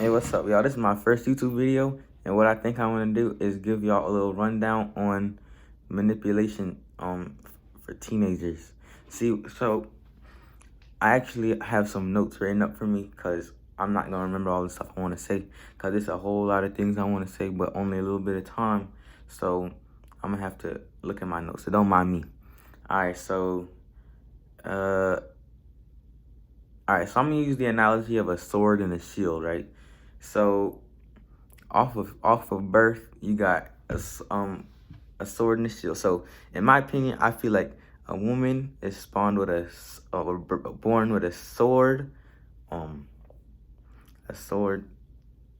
Hey, what's up, y'all? This is my first YouTube video, and what I think I want to do is give y'all a little rundown on manipulation for teenagers. See, so I actually have some notes written up for me because I'm not gonna remember all the stuff I want to say because there's a whole lot of things I want to say, but only a little bit of time. So I'm gonna have to look at my notes. So don't mind me. All right, so I'm gonna use the analogy of a sword and a shield, right? So off of birth, you got a sword and a shield. So in my opinion, I feel like a woman is spawned with born with a sword and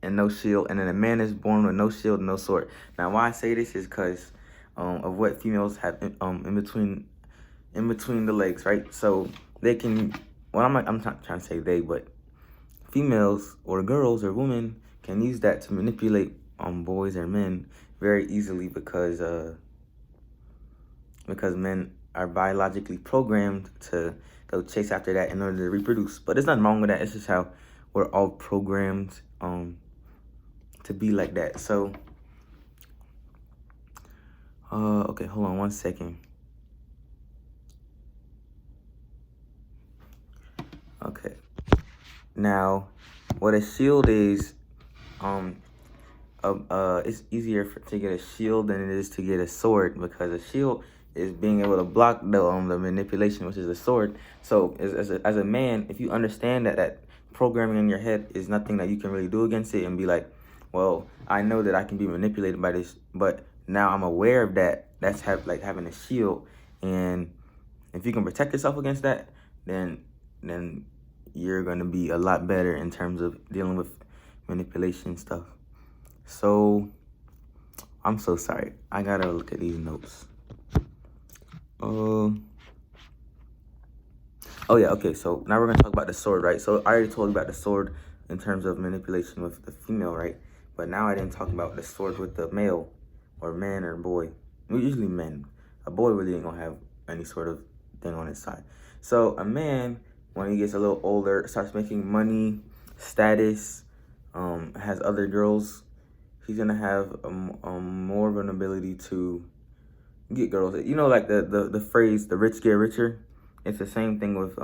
no shield, and then a man is born with no shield and no sword. Now, why I say this is because of what females have in between the legs, right? So they can. Well, I'm not trying to say they, but females or girls or women can use that to manipulate boys or men very easily because men are biologically programmed to go chase after that in order to reproduce. But there's nothing wrong with that. It's just how we're all programmed to be like that. So okay, hold on one second. Okay. Now, what a shield is, it's easier to get a shield than it is to get a sword, because a shield is being able to block the manipulation, which is a sword. So as a man, if you understand that programming in your head is nothing that you can really do against it, and be like, well, I know that I can be manipulated by this, but now I'm aware of that. That's like having a shield, and if you can protect yourself against that, then you're gonna be a lot better in terms of dealing with manipulation stuff. So I'm so sorry. I gotta look at these notes. Oh yeah, okay, so now we're gonna talk about the sword, right? So I already told you about the sword in terms of manipulation with the female, right? But now I didn't talk about the sword with the male or man or boy. Well, usually men. A boy really ain't gonna have any sort of thing on his side. So a man, when he gets a little older, starts making money, status, has other girls, he's gonna have more of an ability to get girls. You know, like the phrase, the rich get richer. It's the same thing with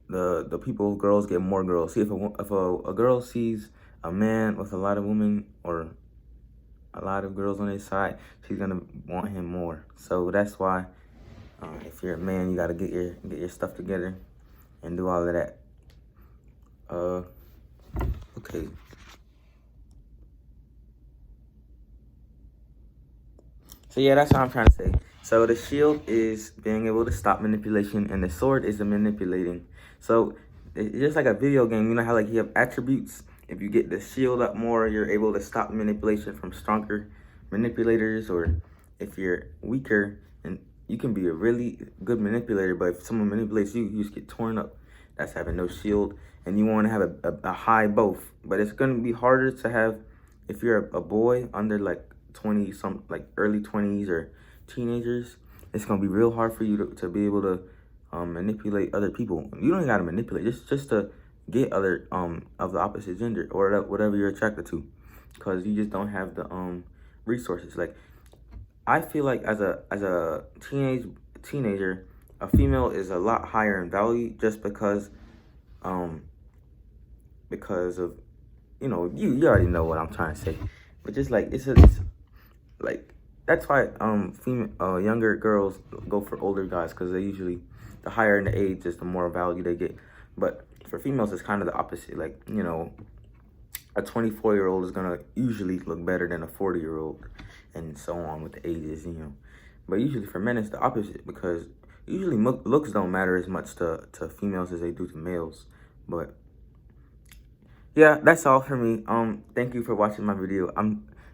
the people, girls get more girls. See, if a girl sees a man with a lot of women or a lot of girls on his side, she's gonna want him more. So that's why if you're a man, you gotta get your stuff together and do all of that. Okay. So yeah, that's what I'm trying to say. So the shield is being able to stop manipulation, and the sword is the manipulating. So it's just like a video game. You know how like you have attributes? If you get the shield up more, you're able to stop manipulation from stronger manipulators, or if you're weaker, and you can be a really good manipulator, but if someone manipulates you, you just get torn up. That's having no shield, and you want to have a high both. But it's going to be harder to have if you're a boy under like 20 like early 20s or teenagers. It's gonna be real hard for you to be able to manipulate other people. You don't even gotta manipulate, just to get other of the opposite gender or whatever you're attracted to, because you just don't have the resources. Like, I feel like as a teenager, a female is a lot higher in value just because of, you know, you already know what I'm trying to say. But just like it's like, that's why younger girls go for older guys, because they usually, the higher in the age is the more value they get. But for females, it's kind of the opposite. Like, you know, a 24-year-old is gonna usually look better than a 40-year-old, and so on with the ages, you know. But usually for men, it's the opposite, because usually looks don't matter as much to females as they do to males. But yeah, that's all for me. Thank you for watching my video.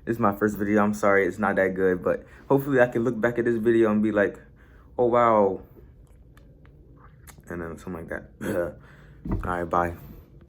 This is my first video. I'm sorry it's not that good, but hopefully I can look back at this video and be like, oh wow, and then something like that. All right, bye.